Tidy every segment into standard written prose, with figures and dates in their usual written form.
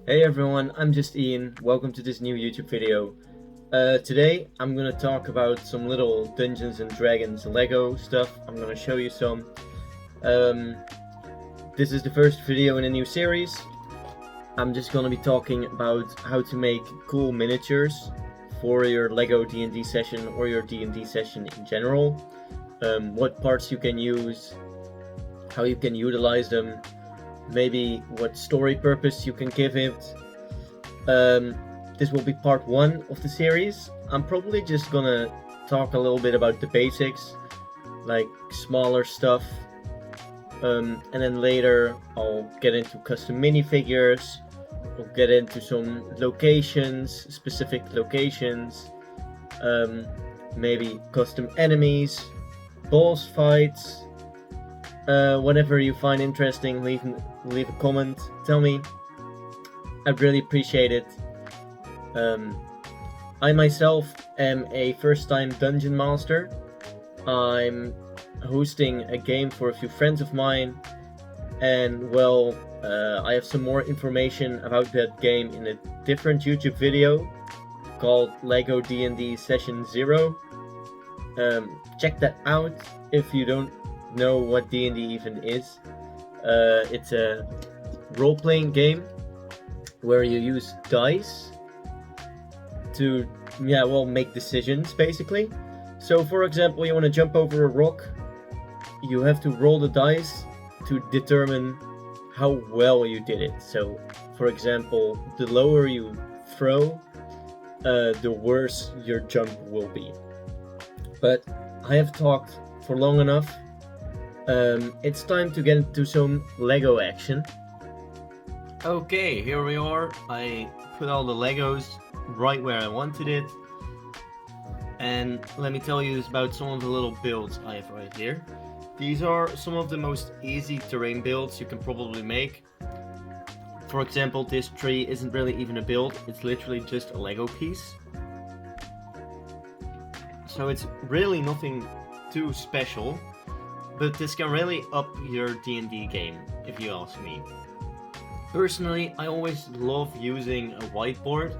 Hey everyone, I'm just Ian. Welcome to this new YouTube video. Today I'm gonna talk about some little Dungeons and Dragons Lego stuff. I'm gonna show you some. Um, this is the first video in a new series. I'm just gonna be talking about how to make cool miniatures for your Lego D&D session or your D&D session in general. What parts you can use, how you can utilize them, maybe what story purpose you can give it. This will be part 1 of the series. I'm probably just gonna talk a little bit about the basics, like smaller stuff, and then later I'll get into custom minifigures, I'll get into some locations, specific locations, maybe custom enemies, boss fights. Whatever you find interesting, leave a comment, tell me. I'd really appreciate it. I myself am a first-time dungeon master. I'm hosting a game for a few friends of mine, and well, I have some more information about that game in a different YouTube video called Lego D&D Session 0. Check that out if you don't know what D&D even is. It's a role-playing game where you use dice to make decisions, basically. So for example, you want to jump over a rock, you have to roll the dice to determine how well you did it. So for example, the lower you throw, the worse your jump will be. But I have talked for long enough. It's time to get into some Lego action. Okay, here we are. I put all the Legos right where I wanted it. And let me tell you about some of the little builds I have right here. These are some of the most easy terrain builds you can probably make. For example, this tree isn't really even a build, it's literally just a Lego piece. So it's really nothing too special, but this can really up your D&D game, if you ask me. Personally, I always love using a whiteboard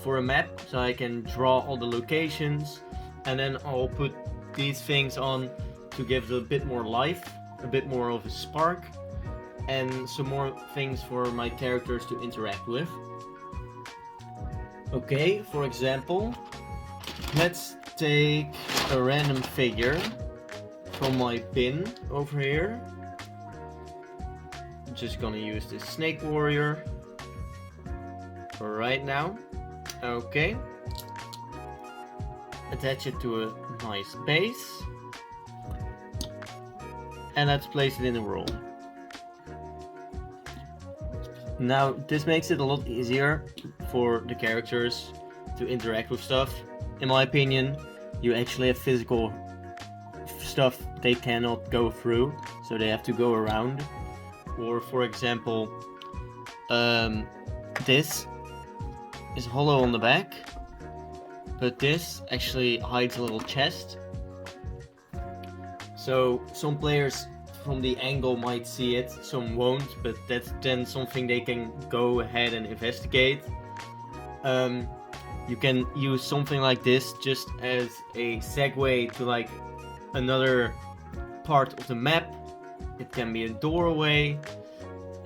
for a map, so I can draw all the locations, and then I'll put these things on to give it a bit more life, a bit more of a spark, and some more things for my characters to interact with. Okay, for example, let's take a random figure from my bin over here. I'm just gonna use this snake warrior for right now. Okay. Attach it to a nice base. And let's place it in a roll. Now, this makes it a lot easier for the characters to interact with stuff. In my opinion, you actually have physical stuff they cannot go through, so they have to go around. Or for example, this is hollow on the back, but this actually hides a little chest. So some players from the angle might see it, some won't, but that's then something they can go ahead and investigate. You can use something like this just as a segue to like another part of the map. It can be a doorway,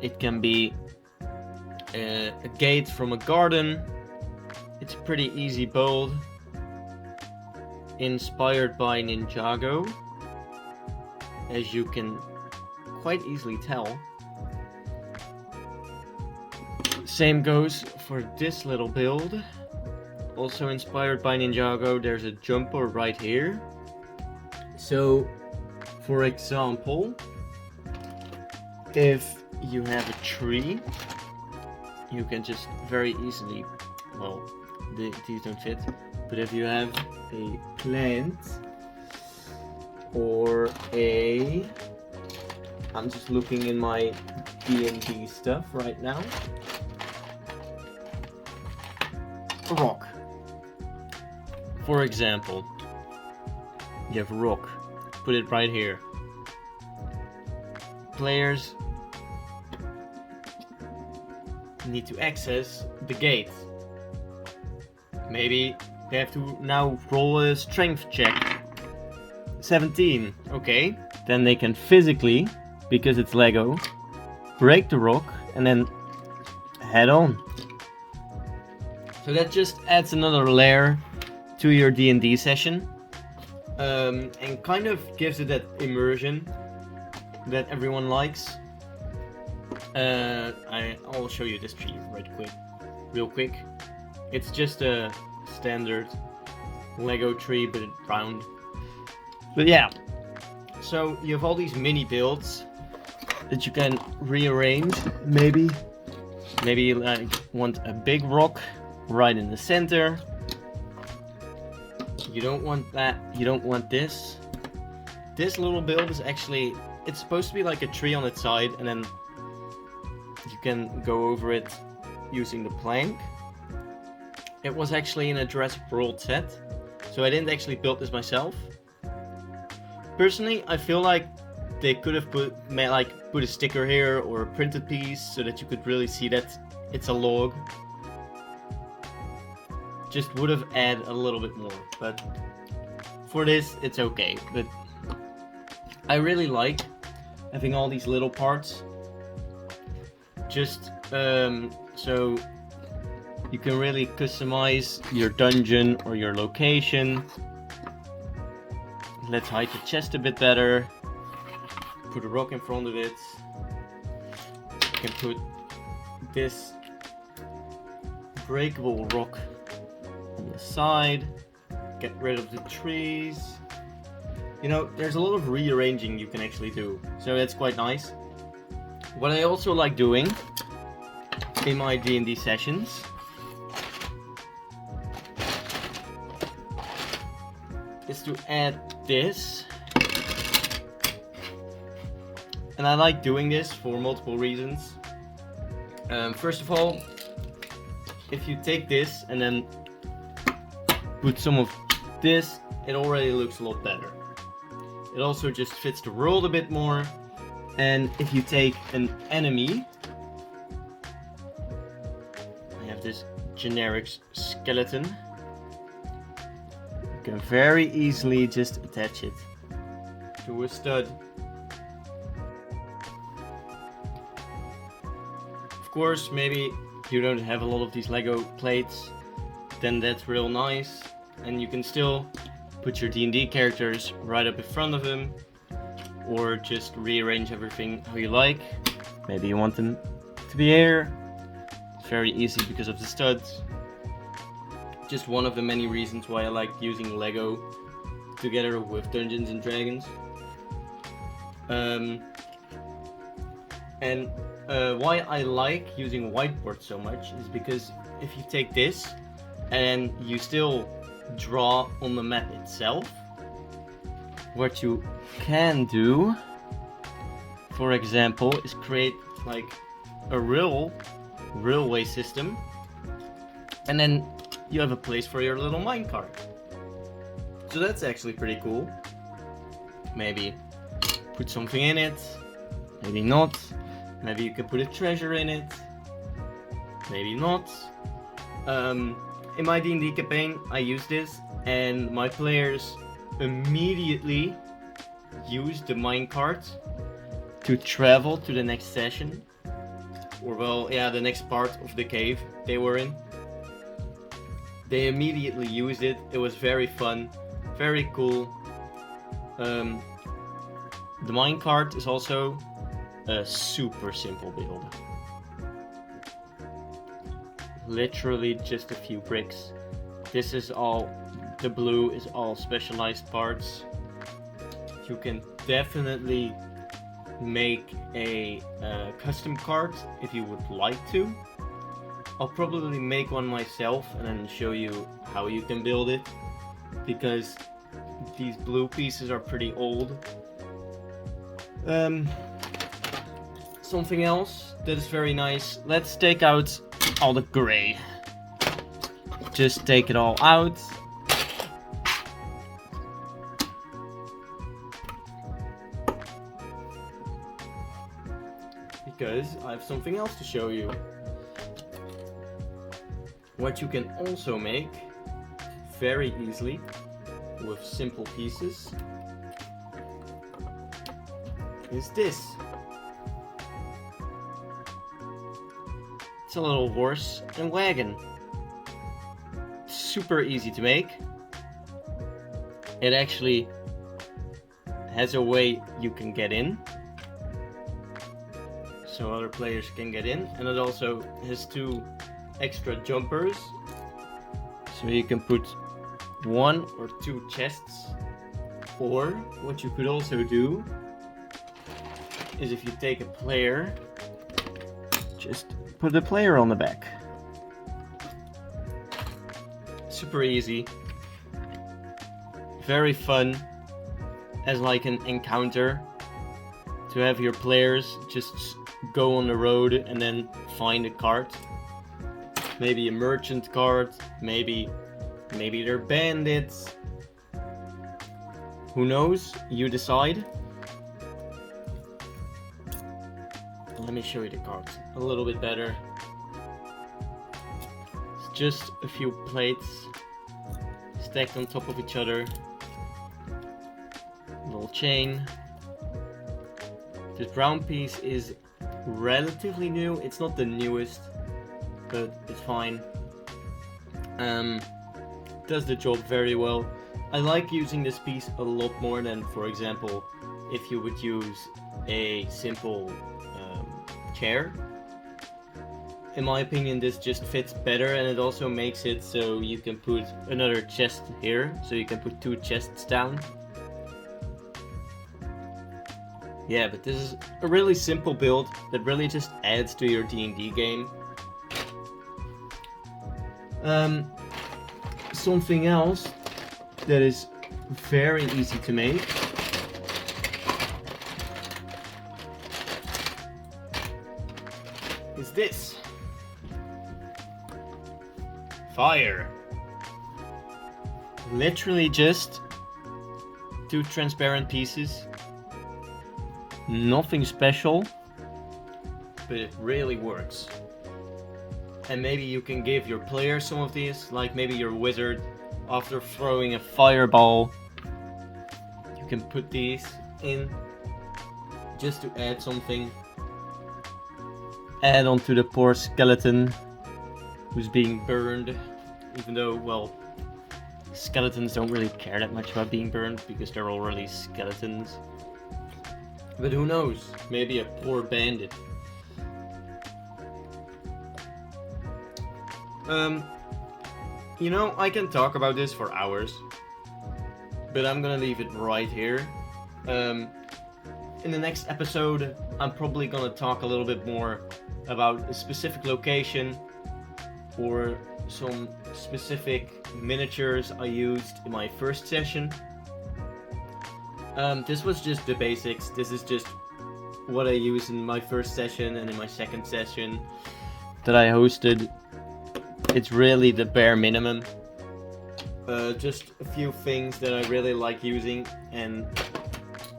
it can be a gate from a garden. It's a pretty easy build, inspired by Ninjago, as you can quite easily tell. Same goes for this little build, also inspired by Ninjago. There's a jumper right here. So for example, if you have a tree, you can just very easily, well, these don't fit, but if you have a plant or I'm just looking in my D&D stuff right now, a rock. For example, you have a rock, put it right here. Players need to access the gate. Maybe they have to now roll a strength check. 17. Okay. Then they can physically, because it's Lego, break the rock and then head on. So that just adds another layer to your D&D session. And kind of gives it that immersion that everyone likes. I'll show you this tree real quick. It's just a standard Lego tree, but it's round. But yeah, so you have all these mini builds that you can rearrange. Maybe you like want a big rock right in the center. You don't want that. You don't want this. This little build is actually, it's supposed to be like a tree on its side, and then you can go over it using the plank. It was actually in a Jurassic World set, so I didn't actually build this myself. Personally, I feel like they could have put a sticker here or a printed piece so that you could really see that it's a log. Just would have added a little bit more, but for this it's okay. But I really like having all these little parts, just so you can really customize your dungeon or your location. Let's hide the chest a bit better. Put a rock in front of it. You can put this breakable rock on the side. Get rid of the trees. You know, there's a lot of rearranging you can actually do, so that's quite nice. What I also like doing in my D&D sessions is to add this. And I like doing this for multiple reasons. First of all, if you take this and then put some of this, it already looks a lot better. It also just fits the world a bit more. And if you take an enemy, I have this generic skeleton, you can very easily just attach it to a stud. Of course, maybe you don't have a lot of these Lego plates, then that's real nice, and you can still put your D&D characters right up in front of them, or just rearrange everything how you like. Maybe you want them to be here. It's very easy because of the studs. Just one of the many reasons why I like using Lego together with Dungeons and Dragons. Why I like using whiteboard so much is because if you take this and you still draw on the map itself, what you can do, for example, is create like a railway system, and then you have a place for your little minecart. So that's actually pretty cool. Maybe put something in it, maybe not. Maybe you can put a treasure in it, maybe not. In my D&D campaign, I used this, and my players immediately used the minecart to travel to the next session, or well, yeah, the next part of the cave they were in. They immediately used it. It was very fun, very cool. The minecart is also a super simple build. Literally just a few bricks. This is all, the blue is all specialized parts. You can definitely make a custom cart if you would like to. I'll probably make one myself and then show you how you can build it, because these blue pieces are pretty old. Something else that is very nice. Let's take out all the gray. Just take it all out. Because I have something else to show you. What you can also make very easily with simple pieces is this. It's a little horse and wagon. Super easy to make. It actually has a way you can get in, so other players can get in, and it also has 2 extra jumpers, so you can put 1 or 2 chests. Or what you could also do is, if you take a player, just put the player on the back. Super easy, very fun as like an encounter, to have your players just go on the road and then find a cart. Maybe a merchant cart, maybe they're bandits. Who knows? You decide. Let me show you the cart a little bit better. It's just a few plates stacked on top of each other. Little chain. This brown piece is relatively new. It's not the newest, but it's fine. Does the job very well. I like using this piece a lot more than, for example, if you would use a simple chair. In my opinion, this just fits better, and it also makes it so you can put another chest here, so you can put 2 chests down. Yeah, but this is a really simple build that really just adds to your D&D game. Something else that is very easy to make is this. Fire. Literally just 2 transparent pieces. Nothing special, but it really works. And maybe you can give your player some of these, like maybe your wizard, after throwing a fireball, you can put these in just to add something. Add on to the poor skeleton who's being burned, even though, well, skeletons don't really care that much about being burned because they're already skeletons. But who knows, maybe a poor bandit. You know, I can talk about this for hours, but I'm gonna leave it right here. In the next episode, I'm probably gonna talk a little bit more about a specific location or some specific miniatures I used in my first session. This was just the basics. This is just what I used in my first session and in my second session that I hosted. It's really the bare minimum. Just a few things that I really like using and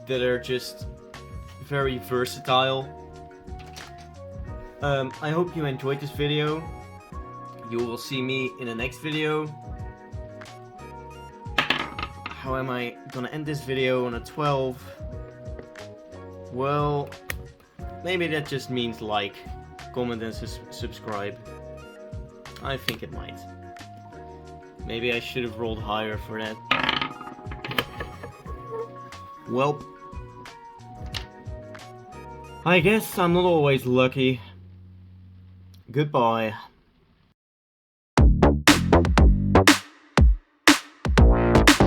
that are just very versatile. I hope you enjoyed this video. You will see me in the next video. How am I gonna end this video on a 12? Well, maybe that just means like, comment and subscribe. I think it might. Maybe I should have rolled higher for that. Well, I guess I'm not always lucky. Goodbye.